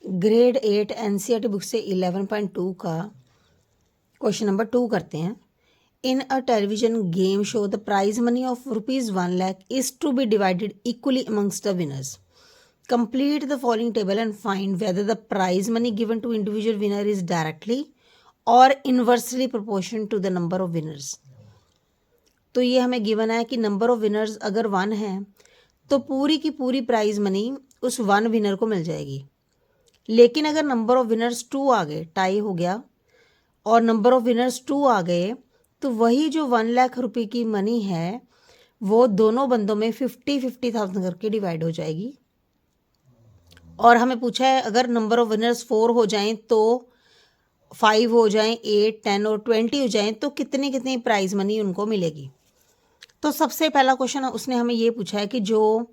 Grade 8 NCERT book से 11.2 का question number 2 करते हैं। In a television game show the prize money of ₹1 lakh is to be divided equally amongst the winners. Complete the following table and find whether the prize money given to individual winner is directly और inversely proportion to the number of winners. तो ये हमें given है कि number of winners अगर 1 है तो पूरी की पूरी प्राइज मनी उस 1 विनर को मिल जाएगी। लेकिन अगर नंबर ऑफ विनर्स 2 आ गए, टाई हो गया, और नंबर ऑफ विनर्स 2 आ गए तो वही जो 1 लाख रुपए की मनी है वो दोनों बंदों में 50,000 करके डिवाइड हो जाएगी। और हमें पूछा है अगर नंबर ऑफ विनर्स 4 हो जाएं तो 5 हो जाएं, 8, 10 और 20 हो जाएं तो कितनी कितनी प्राइज मनी उनको मिलेगी। तो सबसे पहला क्वेश्चन उसने हमें ये पूछा है कि जो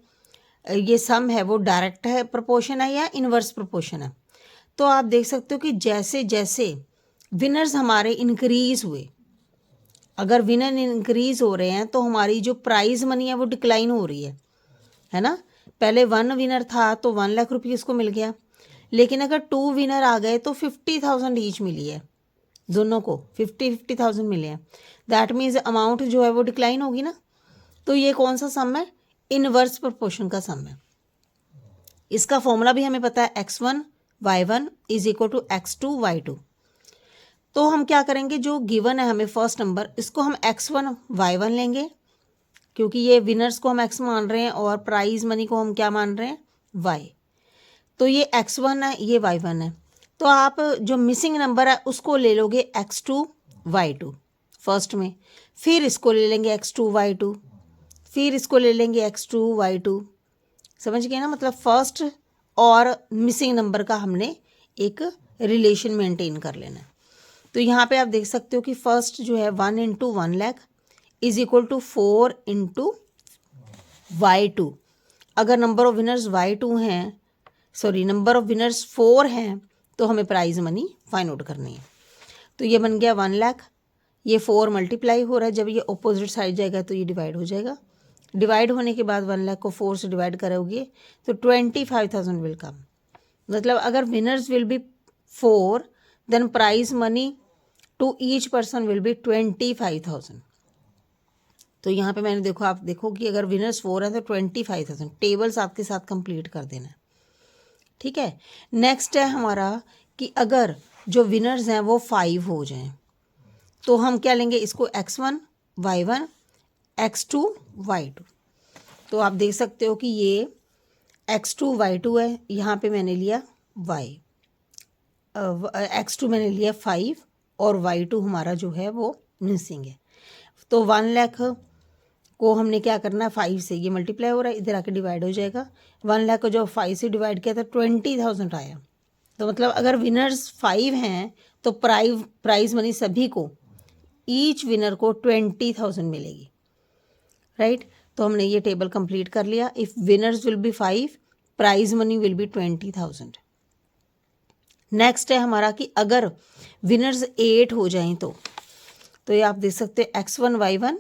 ये सम है वो डायरेक्ट है प्रोपोर्शन है या इनवर्स प्रोपोर्शन है। तो आप देख सकते हो कि जैसे जैसे विनर्स हमारे इंक्रीज हुए, अगर विनर इंक्रीज हो रहे हैं तो हमारी जो प्राइज मनी है वो डिक्लाइन हो रही है ना। पहले 1 विनर था तो 1 लाख रुपये इसको मिल गया, लेकिन अगर 2 विनर आ गए तो 50,000 ईच मिली है, दोनों को 50,000 मिले हैं। दैट मीन्स अमाउंट जो है वो डिक्लाइन होगी ना। तो ये कौन सा सम है? इनवर्स प्रोपोर्शन का सम है। इसका फॉर्मूला भी हमें पता है, x1 y1 is equal to x2 y2। तो हम क्या करेंगे, जो गिवन है हमें फर्स्ट नंबर, इसको हम x1 y1 लेंगे क्योंकि ये विनर्स को हम x मान रहे हैं और प्राइज मनी को हम क्या मान रहे हैं, y। तो ये x1 है, ये y1 है। तो आप जो मिसिंग नंबर है उसको ले लोगे x2 y2 फर्स्ट में, फिर इसको ले लेंगे x2 y2, फिर इसको ले लेंगे x2 y2। समझ गए ना, मतलब फर्स्ट और मिसिंग नंबर का हमने एक रिलेशन मेंटेन कर लेना है। तो यहाँ पे आप देख सकते हो कि फर्स्ट जो है 1 into 1 lakh is equal to 4 into y2। अगर नंबर ऑफ विनर्स y2 हैं, सॉरी नंबर ऑफ विनर्स 4 हैं, तो हमें प्राइज मनी फाइंड आउट करनी है। तो ये बन गया 1 लाख, ये 4 मल्टीप्लाई हो रहा है, जब ये ऑपोजिट साइड जाएगा तो ये डिवाइड हो जाएगा। डिवाइड होने के बाद 1 लाख को 4 से डिवाइड करोगे तो 25,000 विल कम। मतलब अगर winners will be 4 then prize money to each person will be 25,000। तो यहाँ पे मैंने देखो, आप देखो कि अगर विनर्स 4 हैं तो 25,000, टेबल साथ के साथ कंप्लीट कर देना है। ठीक है, नेक्स्ट है हमारा कि अगर जो विनर्स हैं वो 5 हो जाएं तो हम क्या लेंगे, इसको x1 y1 x2 y2। तो आप देख सकते हो कि ये x2 y2 है, यहाँ पे मैंने लिया y, x2 मैंने लिया 5 और y2 हमारा जो है वो मिसिंग है। तो 1 लाख को हमने क्या करना है, 5 से ये मल्टीप्लाई हो रहा है, इधर आके डिवाइड हो जाएगा। 1 लाख को जो 5 से डिवाइड किया था 20,000 आया। तो मतलब अगर विनर्स 5 हैं तो प्राइज मनी सभी को, ईच विनर को 20,000 मिलेगी, राइट। तो हमने ये टेबल कंप्लीट कर लिया। If winners will be 5, prize money will be 20,000। Next है हमारा कि अगर विनर्स 8 हो जाएं तो ये आप देख सकते हैं x1 y1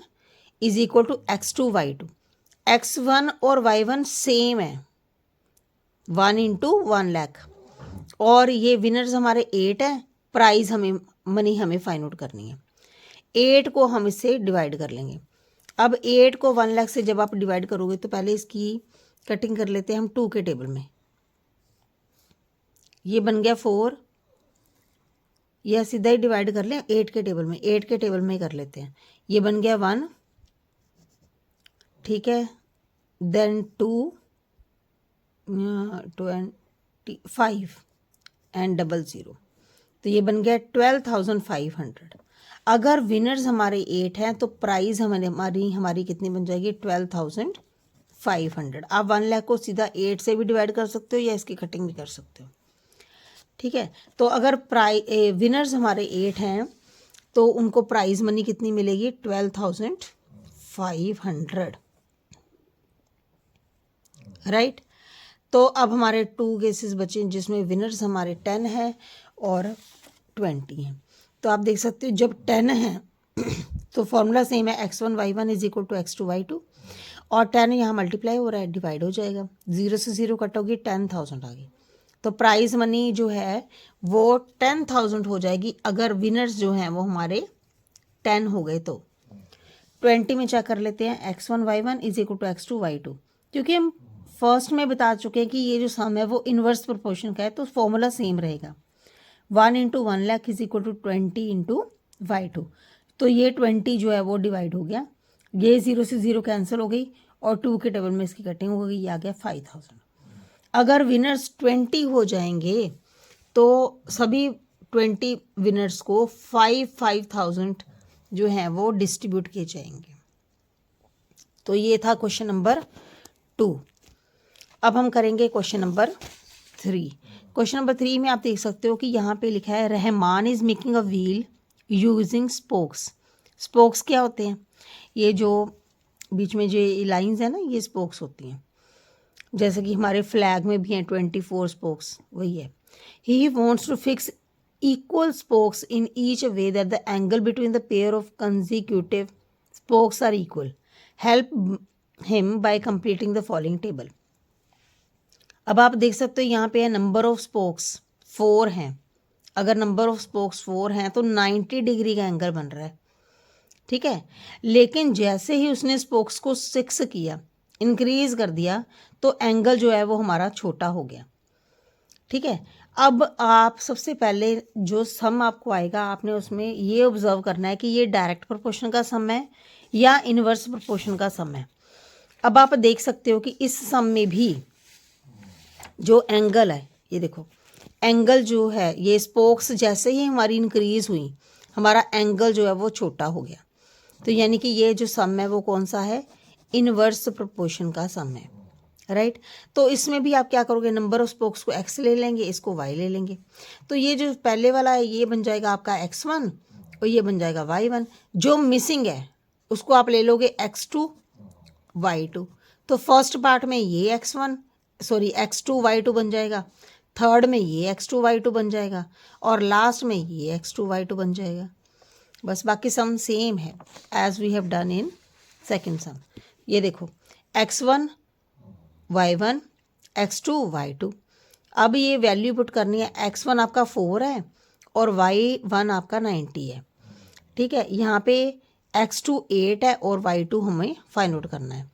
is equal to x2 y2। x1 और y1 सेम है, 1 इंटू 1 लाख, और ये विनर्स हमारे 8 है, प्राइज हमें मनी हमें फाइंड आउट करनी है। 8 को हम इससे डिवाइड कर लेंगे। अब 8 को 1 लाख से जब आप डिवाइड करोगे तो पहले इसकी कटिंग कर लेते हैं हम 2 के टेबल में। ये बन गया 4, यह सीधा ही डिवाइड कर लें 8 के टेबल में, 8 के टेबल में ही कर लेते हैं। ये बन गया 1, ठीक है, देन 2 25 एंड 00, तो ये बन गया 12,500। अगर विनर्स हमारे 8 हैं तो प्राइस हमारी कितनी बन जाएगी, 12,500। आप 1 लाख को सीधा 8 से भी डिवाइड कर सकते हो या इसकी कटिंग भी कर सकते हो। ठीक है, तो अगर विनर्स हमारे 8 हैं तो उनको प्राइज मनी कितनी मिलेगी, 12,500, राइट। तो अब हमारे 2 केसेस बचे जिसमें विनर्स हमारे 10 है और 20 हैं। तो आप देख सकते हो जब 10 है तो फॉर्मूला सेम है, x1 y1 is equal to x2 y2, और 10 यहाँ मल्टीप्लाई हो रहा है, डिवाइड हो जाएगा, 0 से 0 कटोगी 10,000 आ गई। तो प्राइज मनी जो है वो 10,000 हो जाएगी अगर विनर्स जो हैं वो हमारे 10 हो गए तो। 20 में चेक कर लेते हैं x1y1 is equal to x2y2, क्योंकि हम फर्स्ट में बता चुके हैं कि ये जो सम है वो इन्वर्स प्रोपोर्शन का है तो फॉर्मूला सेम रहेगा। 1 into 1 lakh is equal to 20 into y2, तो ये 20 जो है वो डिवाइड हो गया, ये 0 से 0 कैंसिल हो गई और 2 के टेबल में इसकी कटिंग हो गई, ये आ गया 5,000। अगर विनर्स 20 हो जाएंगे तो सभी 20 विनर्स को 5,000 जो हैं वो डिस्ट्रीब्यूट किए जाएंगे। तो ये था क्वेश्चन नंबर 2। अब हम करेंगे क्वेश्चन नंबर 3। क्वेश्चन नंबर 3 में आप देख सकते हो कि यहाँ पे लिखा है Rahman is making a wheel using spokes. Spokes क्या होते हैं? ये जो बीच में जो लाइंस है ना, ये स्पोक्स होती हैं, जैसे कि हमारे फ्लैग में भी हैं 24 स्पोक्स, वही है। He wants to fix equal spokes in each way that the angle between the pair of consecutive spokes are equal. Help him by completing the following table. अब आप देख सकते हो यहाँ पे है नंबर ऑफ स्पोक्स 4 हैं। अगर नंबर ऑफ स्पोक्स 4 हैं तो 90 डिग्री का एंगल बन रहा है, ठीक है। लेकिन जैसे ही उसने स्पोक्स को 6 किया, इंक्रीज कर दिया, तो एंगल जो है वो हमारा छोटा हो गया, ठीक है। अब आप सबसे पहले जो सम आपको आएगा, आपने उसमें ये ऑब्जर्व करना है कि ये डायरेक्ट प्रोपोर्शन का सम है या इन्वर्स प्रोपोर्शन का सम है। अब आप देख सकते हो कि इस सम में भी जो एंगल है, ये देखो एंगल जो है, ये स्पोक्स जैसे ही हमारी इंक्रीज हुई, हमारा एंगल जो है वो छोटा हो गया। तो यानी कि ये जो सम है वो कौन सा है? इन्वर्स प्रोपोर्शन का सम है, राइट। तो इसमें भी आप क्या करोगे? नंबर ऑफ स्पोक्स को x ले लेंगे, इसको y ले लेंगे। तो ये जो पहले वाला है ये बन जाएगा आपका x1 और ये बन जाएगा y1। जो मिसिंग है उसको आप ले लोगे x2 y2। तो फर्स्ट पार्ट में ये x2 y2 बन जाएगा, थर्ड में ये x2 y2 बन जाएगा और लास्ट में ये x2 y2 बन जाएगा। बस बाकी सम सेम है as we have done in second sum. ये देखो x1 y1 x2 y2। अब ये वैल्यू पुट करनी है। x1 आपका 4 है और y1 आपका 90 है, ठीक है। यहाँ पे x2 8 है और y2 हमें फाइंड आउट करना है।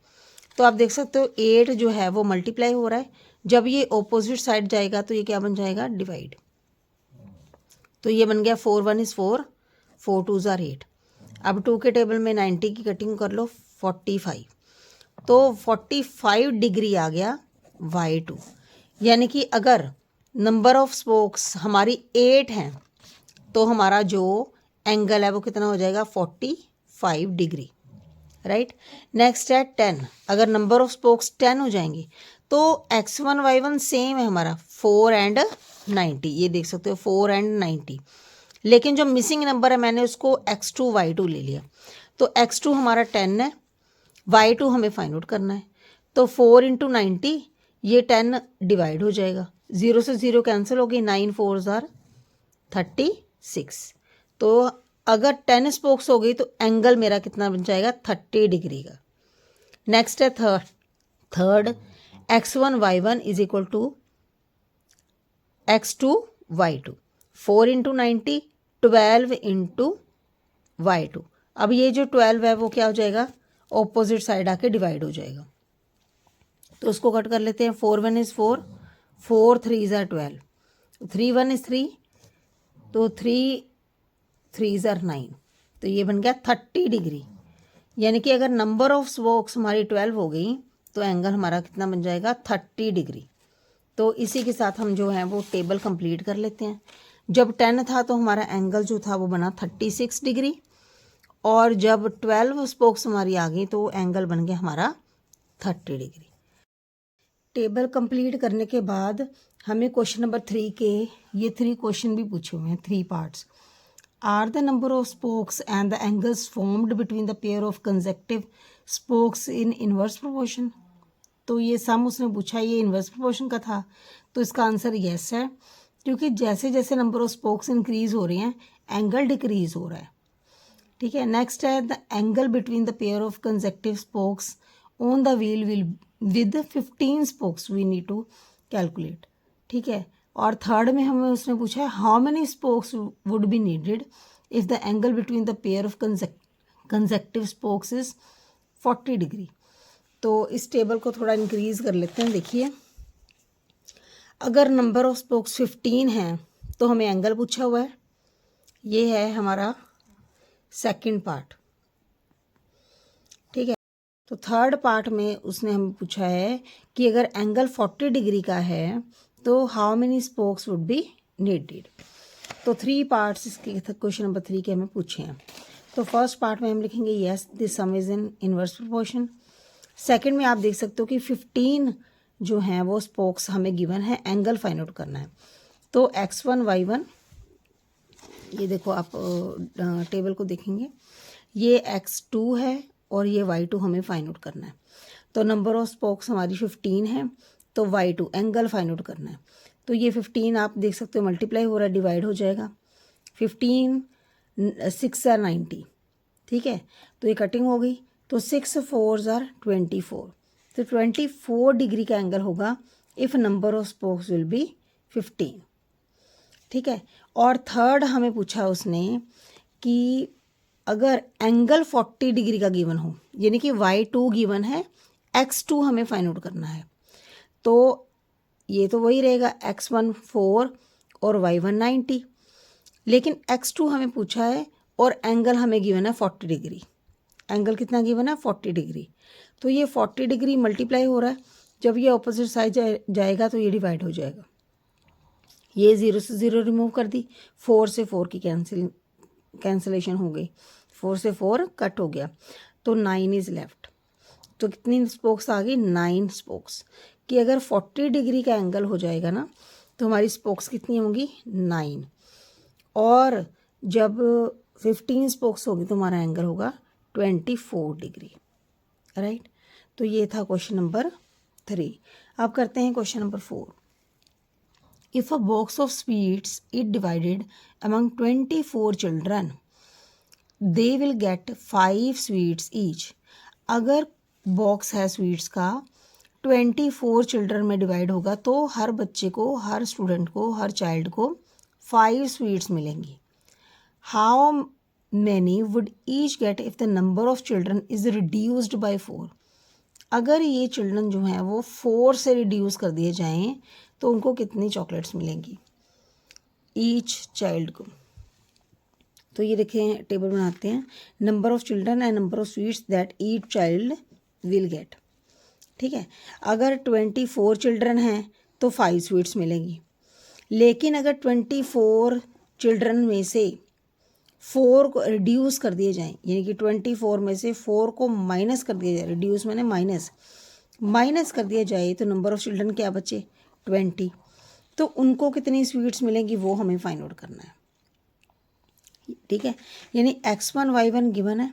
तो आप देख सकते हो 8 जो है वो मल्टीप्लाई हो रहा है, जब ये ऑपोजिट साइड जाएगा तो ये क्या बन जाएगा? डिवाइड। तो ये बन गया 4 1 इज़ 4, 4 2 ज़ार 8। अब 2 के टेबल में 90 की कटिंग कर लो, 45। तो 45 डिग्री आ गया y2। यानी कि अगर नंबर ऑफ स्पोक्स हमारी 8 हैं तो हमारा जो एंगल है वो कितना हो जाएगा? 45 डिग्री, राइट। नेक्स्ट है 10। अगर नंबर ऑफ स्पोक्स 10 हो जाएंगे तो x1 y1 सेम है हमारा, 4 एंड 90। ये देख सकते हो 4 एंड 90। लेकिन जो मिसिंग नंबर है मैंने उसको x2 y2 ले लिया। तो x2 हमारा 10 है, y2 हमें फाइंड आउट करना है। तो 4 इंटू 90, ये 10 डिवाइड हो जाएगा, 0 से 0 कैंसिल हो गई, 9 4 ज़ार 36। तो अगर 10 स्पोक्स हो गई तो एंगल मेरा कितना बन जाएगा? 30 डिग्री का। नेक्स्ट है third x1 y1 is equal to x2 y2। 4 into 90, 12 into y2। अब ये जो 12 है वो क्या हो जाएगा? ऑपोजिट साइड आके डिवाइड हो जाएगा। तो उसको कट कर लेते हैं। 4 1 इज़ 4, 4 3 ज़ार 12, 3 1 इज़ 3, तो 3 3 ज़ार 9। तो ये बन गया 30 डिग्री। यानी कि अगर नंबर ऑफ स्पोक्स हमारी 12 हो गई तो एंगल हमारा कितना बन जाएगा? 30 डिग्री। तो इसी के साथ हम जो है वो टेबल कंप्लीट कर लेते हैं। जब 10 था तो हमारा एंगल जो था वो बना 36 डिग्री, और जब 12 स्पोक्स हमारी आ गई तो एंगल बन गया हमारा 30 डिग्री। टेबल कंप्लीट करने के बाद हमें क्वेश्चन नंबर 3 के ये 3 क्वेश्चन भी पूछे हुए हैं, 3 parts. Are the number of spokes and the angles formed between the pair of consecutive spokes in inverse proportion. तो ये सम उसने पूछा, ये इनवर्स प्रोपोर्शन का था, तो इसका आंसर येस है, क्योंकि जैसे जैसे नंबर ऑफ स्पोक्स इंक्रीज हो रहे हैं एंगल डिक्रीज हो रहा है, ठीक है। नेक्स्ट है the angle between the pair of consecutive spokes on the wheel will with 15 spokes we need to calculate, ठीक है। और थर्ड में हमें उसने पूछा है how many spokes would be needed if the angle between the pair of consecutive spokes is 40 degree. तो इस टेबल को थोड़ा इंक्रीज कर लेते हैं। देखिए, अगर नंबर ऑफ स्पोक्स 15 हैं तो हमें एंगल पूछा हुआ है। ये है हमारा सेकंड पार्ट, ठीक है। तो थर्ड पार्ट में उसने हमें पूछा है कि अगर एंगल 40 डिग्री का है तो how many spokes would be needed. तो 3 पार्ट्स इसके क्वेश्चन नंबर 3 के हमें पूछे हैं। तो फर्स्ट पार्ट में हम लिखेंगे yes this some is in inverse proportion. Second में आप देख सकते हो कि 15 जो हैं वो स्पोक्स हमें गिवन है, एंगल फाइंड आउट करना है। तो x1 y1, ये देखो आप टेबल को देखेंगे, ये x2 है और ये y2 हमें फाइंड आउट करना है। तो नंबर ऑफ स्पोक्स हमारी 15 है, तो y2 एंगल फाइंड आउट करना है। तो ये 15 आप देख सकते हो मल्टीप्लाई हो रहा है, डिवाइड हो जाएगा। 15 6 are 90, ठीक है। तो ये कटिंग हो गई, तो 6 4s are 24। तो 24 डिग्री का एंगल होगा if number of spokes will be 15, ठीक है। और थर्ड हमें पूछा उसने कि अगर एंगल 40 डिग्री का गिवन हो, यानी कि y2 गिवन है, x2 हमें फाइंड आउट करना है। तो ये तो वही रहेगा, x1 4 और y1 90, लेकिन x2 हमें पूछा है और एंगल हमें गिवन है 40 डिग्री। एंगल कितना गिवन है? 40 डिग्री। तो ये 40 डिग्री मल्टीप्लाई हो रहा है, जब ये ऑपोजिट साइड जाएगा तो ये डिवाइड हो जाएगा। ये 0 से 0 रिमूव कर दी, 4 से 4 की कैंसिलेशन हो गई, 4 से 4 कट हो गया, तो 9 इज़ लेफ्ट। तो कितनी स्पोक्स आ गई? 9 स्पोक्स। कि अगर 40 डिग्री का एंगल हो जाएगा ना तो हमारी स्पोक्स कितनी होंगी? 9। और जब 15 स्पोक्स होगी तो हमारा एंगल होगा 24 डिग्री, राइट। तो ये था क्वेश्चन नंबर 3। अब करते हैं question number 4। If a box of sweets is divided among 24 children, they will get 5 sweets each. अगर बॉक्स है स्वीट्स का 24 चिल्ड्रन में डिवाइड होगा तो हर बच्चे को, हर स्टूडेंट को, हर चाइल्ड को 5 स्वीट्स मिलेंगी। How many would each get if the number of children is reduced by 4। अगर ये चिल्ड्रन जो हैं वो 4 से रिड्यूस कर दिए जाएं तो उनको कितनी चॉकलेट्स मिलेंगी ईच चाइल्ड को। तो ये देखें, टेबल बनाते हैं, number of children and number of sweets that each child will get, ठीक है। अगर 24 चिल्ड्रन हैं तो 5 स्वीट्स मिलेंगी, लेकिन अगर 24 चिल्ड्रन में से 4 को रिड्यूस कर दिए जाएं, यानी कि 24 में से 4 को माइनस कर दिया जाए, रिड्यूस मैंने माइनस कर दिया जाए, तो नंबर ऑफ चिल्ड्रन क्या बचे? 20। तो उनको कितनी स्वीट्स मिलेंगी वो हमें फाइंड आउट करना है, ठीक है। यानी x1 y1 गिवन है,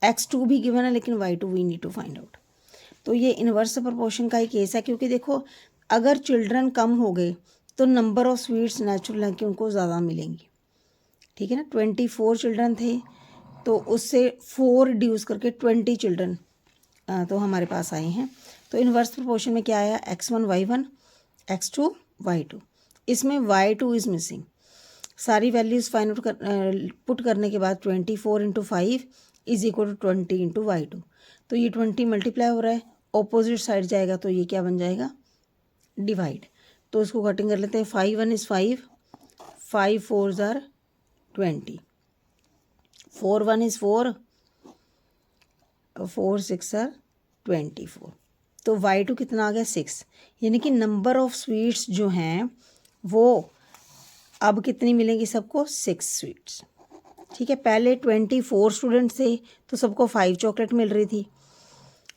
x2 भी गिवन है, लेकिन y2 we need to find out. तो ये इनवर्स प्रोपोर्शन का ही केस है, क्योंकि देखो अगर चिल्ड्रन कम हो गए तो नंबर ऑफ स्वीट्स नेचुरल है कि उनको ज़्यादा मिलेंगी, ठीक है ना। 24 चिल्ड्रन थे तो उससे 4 रिड्यूस करके 20 चिल्ड्रन तो हमारे पास आए हैं। तो इनवर्स प्रोपोर्शन में क्या आया? x1 y1, x2 y2। इसमें y2 इज़ मिसिंग। सारी वैल्यूज़ फाइंड आउट पुट करने के बाद 24 × 5 इज इक्वल टू 20 × y2। तो ये 20 मल्टीप्लाई हो रहा है, ऑपोजिट साइड जाएगा तो ये क्या बन जाएगा? डिवाइड। तो इसको कटिंग कर लेते हैं, 5 1 is 5, 5 4s are 20, 4 1 is 4, 4 6 are 24। तो y2 कितना आ गया? 6। यानी कि नंबर ऑफ स्वीट्स जो हैं वो अब कितनी मिलेंगी सबको? 6 स्वीट्स, ठीक है। पहले 24 स्टूडेंट थे तो सबको 5 चॉकलेट मिल रही थी।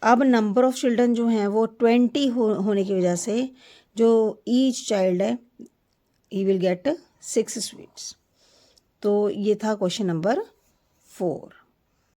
अब नंबर ऑफ चिल्ड्रन जो हैं वो 20 होने की वजह से जो ईच चाइल्ड है ही विल गेट 6 स्वीट्स। तो ये था क्वेश्चन नंबर 4।